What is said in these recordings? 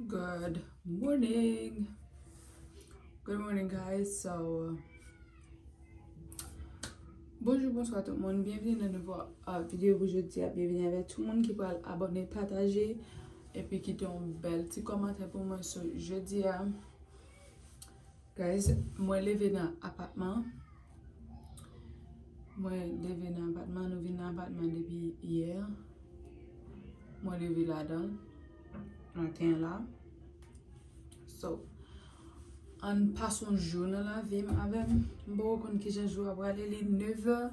Good morning. Good morning, guys. So, bonjour, bonsoir tout le monde. Bienvenue dans une nouvelle vidéo aujourd'hui. Bienvenue avec tout le monde qui peut abonner, partager et puis qui ont un bel petit commentaire pour moi sur jeudi. Guys, moi levé dans l'appartement. Moi levé dans l'appartement. Nous venons dans l'appartement depuis hier. Moi levé là-dedans. Matin là. So, on passe un jour dans la vie avec beaucoup qui j'ai joué après les 9h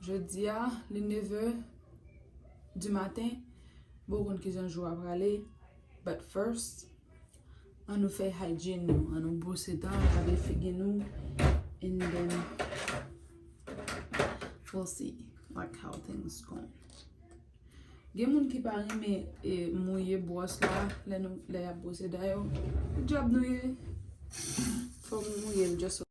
jeudi à les 9h du matin beaucoup qui j'ai joué après aller but first on nous fait hygiene nous on nous brosse dents avec figues nous and then we'll see like how things go. Gen moun ki pa reme mouye brosse là les nous les brosse dents yo job nou ye faut mouiller just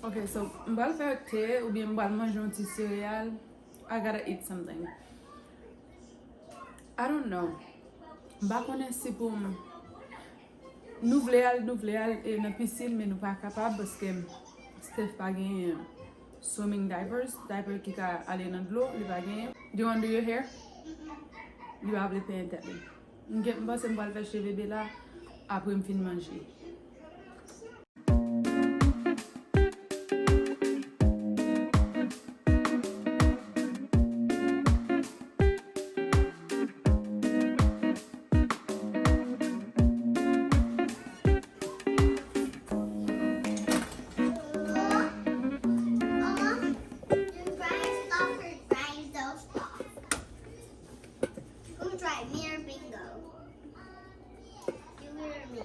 Okay, so m'bal faire thé ou bien m'bal manger un petit céréales. I gotta eat something. I don't know. M'ba konnen si pou nou vle al e nan pisin men nou pa kapab parce que Steph pa gen swimming diapers ki ka ale nan l'eau, li pa gen. Do you want to do your hair? You have le pain tete. M'ba se m'bal faire chez bébé là après m'fin manger. Try mirror bingo. You mirror me.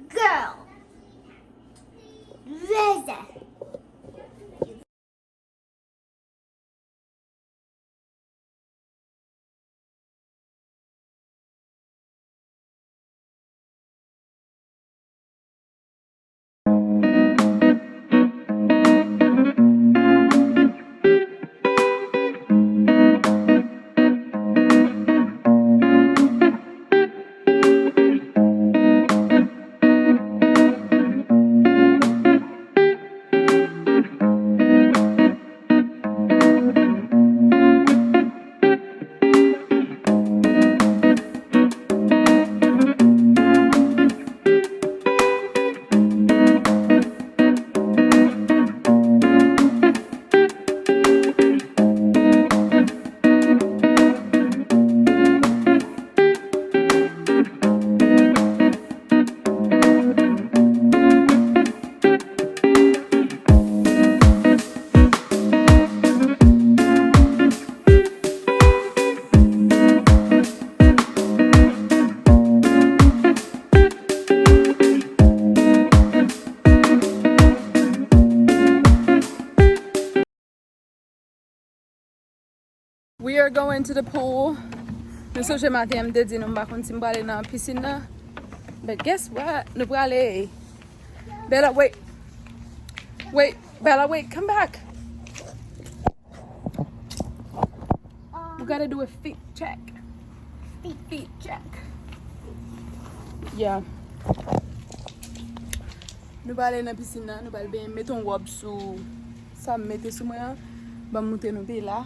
Girl. Reza. We are going to the pool. So je m'attends de dire nous pas continuer aller dans la piscine là. But guess what? Nous allons aller. Bella, wait. Wait, Bella, wait. Come back. We gotta do a feet check. Feet check. Yeah. Nous allons aller dans la piscine là. Nous allons bien mettre un robe sous. Ça me mettre sous moi. Bah monter nous là.